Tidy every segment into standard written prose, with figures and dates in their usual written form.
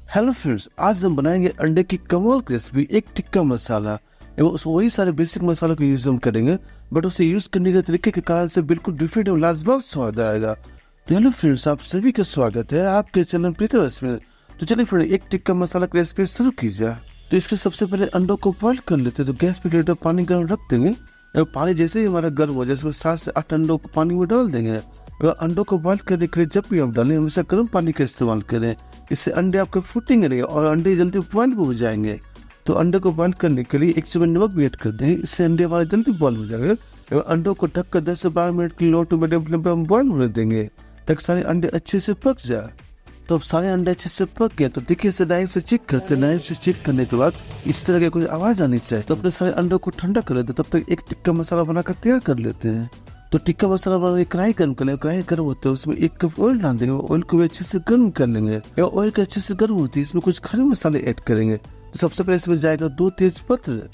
Hello friends, आज हम बनाएंगे अंडे की कमाल की रेसिपी एक टिक्का मसाला एवं वही सारे बेसिक मसालों को यूज हम करेंगे, बट उसे यूज करने के तरीके के कारण से बिल्कुल डिफरेंट और लाजवाब स्वाद आएगा। तो हेलो फ्रेंड्स, आप सभी का स्वागत है आपके चैनल प्रीति रेसिपी में। तो चलिए फ्रेंड, एक टिक्का मसाला की रेसिपी शुरू कीजिए। तो इसके सबसे पहले अंडों को बॉइल कर लेते हैं। तो गैस पे लीटर पानी गर्म रख देंगे और पानी जैसे ही हमारा गर्म हो जाए इसमें 7 से 8 अंडों को पानी में डाल देंगे। अंडों को बॉइल करने के लिए जब भी आप डालें हमेशा गर्म पानी का इस्तेमाल करें, इससे अंडे आपके फूटेंगे नहीं और अंडे जल्दी बॉइल भी हो जाएंगे। तो अंडे को बॉइल करने के लिए 1 चम्मच नमक भी ऐड कर देंगे, इससे अंडे हमारे जल्दी बॉइल हो जाएंगे। और अंडों को ढककर 10 से 12 मिनट की लो टू मीडियम फ्लेम पर हम बॉइल होने देंगे ताकि सारे अंडे अच्छे से पक जाए। तो अब सारे अंडे अच्छे से पक गए तो देखिए इसे नाइफ से चेक करते हैं। नाइफ से चेक करने के बाद इस तरह की कोई आवाज आनी चाहिए। तो अपने सारे अंडों को ठंडा कर लेते, तब तक एक टिक्का मसाला बनाकर तैयार कर लेते हैं। तो टिक्का मसाला बनाने कढ़ाई गर्म कर लेंगे। कढ़ाई गर्म होते है उसमें 1 कप ऑयल डाल देंगे। ऑयल को भी अच्छे से गर्म कर लेंगे। ऑयल के अच्छे से गर्म होती है इसमें कुछ खड़े मसाले ऐड करेंगे। तो सबसे पहले इसमें जाएगा 2 तेज पत्र,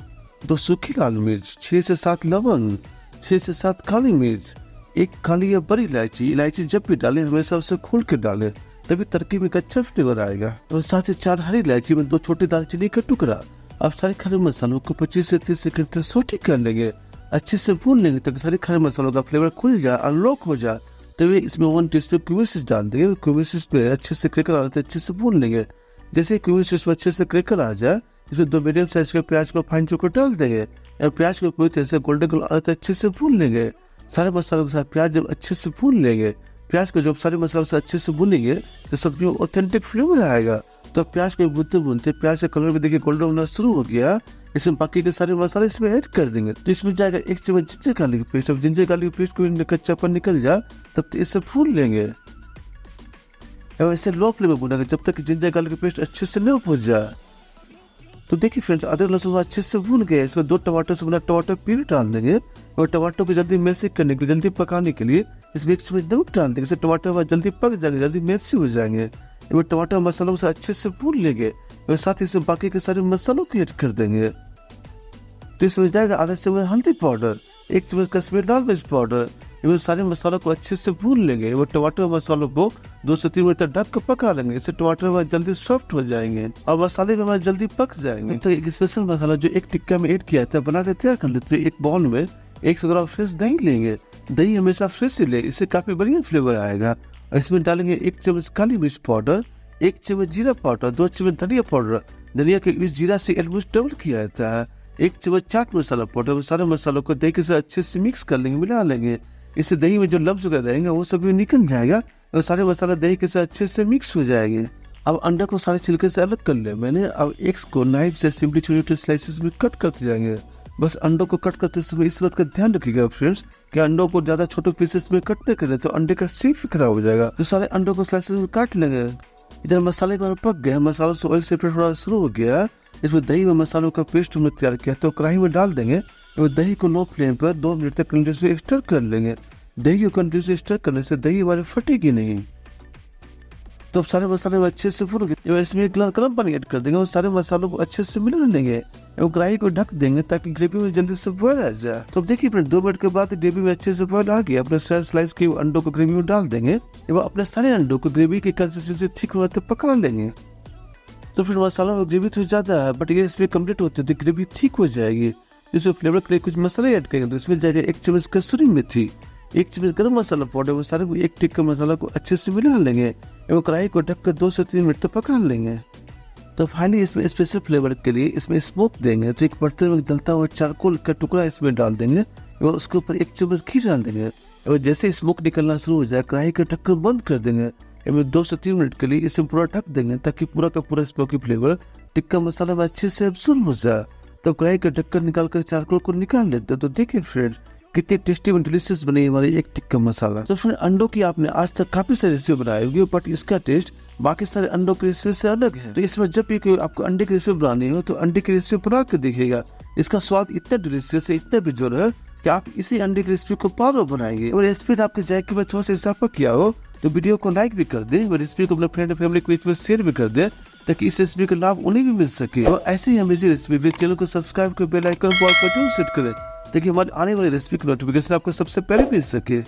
2 सूखी लाल मिर्च, 6 से 7 लवंग, 6 से 7 काली मिर्च, 1 काली या बड़ी इलायची। इलायची जब भी डालें हमेशा उसे खोल के डालें, तभी तरकीब में अच्छा फ्लेवर आएगा। और साथ ही 4 हरी इलायची में 2 छोटी दालचीनी का टुकड़ा। अब सारे खड़े मसालों को 25 से 30 सेकंड तक सौटे कर लेंगे, अच्छे से भून लेंगे ताकि सारे खड़े मसालों का फ्लेवर खुल जाए, अनलॉक हो जाए। तभी इसमें 1 टीस्पून क्यूमिन सीड्स डाल देंगे। क्यूमिन सीड्स पे अच्छे से क्रैकल आने तक अच्छे से भून लेंगे। जैसे क्यूमिन सीड्स में अच्छे से क्रैकल आ जाए, इसमें 2 मीडियम साइज के प्याज को फाइन चॉप कर डाल देंगे और प्याज को पूरी तरह से गोल्डन कलर आने तक अच्छे से भून लेंगे। सारे मसालों के साथ प्याज जब अच्छे से भून लेंगे, प्याज को जब सारे मसालों से अच्छे से भूनेंगे तो सब्जी में ऑथेंटिक फ्लेवर आएगा। तो प्याज को भूनते भूनते प्याज का कलर भी देखिए गोल्डन होना शुरू हो गया। इसमें बाकी के सारे मसाले इसमें ऐड कर देंगे। तो इसमें जाएगा 1 चम्मच जिंजर गार्लिक पेस्ट। अब जिंजर गार्लिक पेस्ट को कच्चापन निकल जाए तब तक इसे भून लेंगे और इसे लो फ्लेम में भूनेंगे जब तक जिंजर गार्लिक पेस्ट अच्छे से नहीं भून जाए। तो देखिए फ्रेंड्स, अदरक लहसुन अच्छे से भून गए। इसमें 2 टमाटर से बना टमाटर प्यूरी डाल देंगे और टमाटर को जल्दी मैश करने के लिए, जल्दी पकाने के लिए इसमें 1 चम्मच नमक डाल देंगे। इससे टमाटर जल्दी पक जाएंगे, जल्दी मैश हो जाएंगे। टमाटर मसालों से अच्छे से भून लेंगे और साथ ही इसमें बाकी के सारे मसालों को ऐड कर देंगे। तो इसमें जाएगा आधा चम्मच हल्दी पाउडर, 1 चम्मच कश्मीरी लाल मिर्च पाउडर। ये सारे मसालों को अच्छे से भून लेंगे। वो टमाटर मसालों को 2 से 3 मिनट तक ढक कर पका लेंगे। इससे टमाटर हमारे जल्दी सॉफ्ट हो जाएंगे और मसाले भी हमारे जल्दी पक जाएंगे। तो एक स्पेशल मसाला जो एक टिक्का में ऐड किया था बना कर तैयार कर लेते हैं। एक बाउल में 100 ग्राम फ्रेश दही लेंगे। दही हमेशा फ्रेश ही ले, इससे काफी बढ़िया फ्लेवर आएगा। इसमें डालेंगे 1 चम्मच काली मिर्च पाउडर, 1 चम्मच जीरा पाउडर, 2 चम्मच धनिया पाउडर। धनिया के यूज जीरा से ऑलमोस्ट डबल किया जाता है। 1 चम्मच चाट मसाला पाउडर। सारे मसालों को दही के साथ अच्छे से मिक्स कर लेंगे, मिला लेंगे। इससे दही में जो लम्स वगैरह रहेंगे वो सब भी निकल जाएगा और सारे मसाला दही के साथ अच्छे से मिक्स हो जाएंगे। अब अंडा को सारे छिलके से अलग कर ले मैंने। अब एग्स को नाइफ से सिंपली छोटे छोटे स्लाइसेस में कट करते जाएंगे। बस अंडों को कट करते समय इस बात का ध्यान रखिएगा फ्रेंड्स कि अंडों को ज्यादा छोटे पीसेस में कट न करें तो अंडे का शेप खराब हो जाएगा। तो सारे अंडों को स्लाइसेस में काट लेंगे। इधर मसाले पर पक गए, मसालों से ऑयल सेपरेट होना शुरू हो गया। इसमें दही में मसालों का पेस्ट हमने तैयार किया तो कढ़ाई में डाल देंगे और दही को लो फ्लेम पर 2 मिनट तक कंटिन्यूसली स्टर कर लेंगे। दही को कंटिन्यूसली स्टर करने से दही हमारे फटेगी नहीं। तो अब सारे मसाले अच्छे से भून गए। इसमें 1 गिलास गर्म पानी ऐड कर देंगे और सारे मसालों को अच्छे से मिला लेंगे और कढ़ाई को ढक देंगे ताकि ग्रेवी में जल्दी से बॉयल आ जाए। तो अब देखिए फ्रेंड, 2 मिनट के बाद ग्रेवी में अच्छे से बॉयल आ गया। अपने सारे स्लाइस के अंडों को ग्रेवी में डाल देंगे एवं अपने सारे अंडों को ग्रेवी की कंसिस्टेंसी थिक होने तक पका लेंगे। तो फिर मसालों में ग्रेवी तो ज्यादा है बट ये इसमें कम्प्लीट होते तो ग्रेवी ठीक हो जाएगी। इसमें फ्लेवर के लिए कुछ मसाले ऐड करेंगे। तो इसमें जाएगा 1 चम्मच कसूरी मेथी, 1 चम्मच गरम मसाला पाउडर। वो सारे 1 टिक्का मसाला को अच्छे से मिला लेंगे एवं कढ़ाई को ढककर 2 से 3 मिनट तक पका लेंगे। तो फाइनली इसमें स्पेशल फ्लेवर के लिए इसमें स्मोक देंगे। तो एक बर्तन में जलता हुआ चारकोल का टुकड़ा इसमें डाल देंगे और उसके ऊपर 1 चम्मच घी डाल देंगे और जैसे स्मोक निकलना शुरू हो जाए कढ़ाई का ढक्कन बंद कर देंगे एवं 2 से 3 मिनट के लिए इसे पूरा ढक देंगे ताकि पूरा का पूरा स्मोकी फ्लेवर टिक्का मसाला में अच्छे से एब्सॉर्ब हो जाए। तो कढ़ाई का ढक्कन निकाल कर चारकोल को निकाल लेते हैं। तो देखिए फ्रेंड्स, कितनी टेस्टी और डिलीशियस बनी हमारी एक टिक्का मसाला। तो फिर अंडों की आपने आज तक काफी सारी रेसिपी बनाई होगी बट इसका टेस्ट बाकी सारे अंडों की रेसिपी से अलग है। तो इसमें जब भी कोई आपको अंडे की रेसिपी बनानी हो तो अंडे की रेसिपी बना के देखिएगा। इसका स्वाद इतना डिलीशियस है, इतना बेजोर है कि आप इसी अंडे की रेसिपी को बार बार बनाएंगे। और रेसिपी आपके जायके में थोड़ा सा इजाफा किया हो तो वीडियो को लाइक भी कर दे और रेसिपी को अपने फ्रेंड और फैमिली के बीच में शेयर भी कर दे ताकि इस रेसिपी का लाभ उन्हें भी मिल सके। और ऐसे ही अमेजिंग रेसिपी चैनल को सब्सक्राइब कर बेल आइकन को ऑल पर जरूर सेट करें ताकि हमारी आने वाली रेसिपी की नोटिफिकेशन आपको सबसे पहले मिल सके।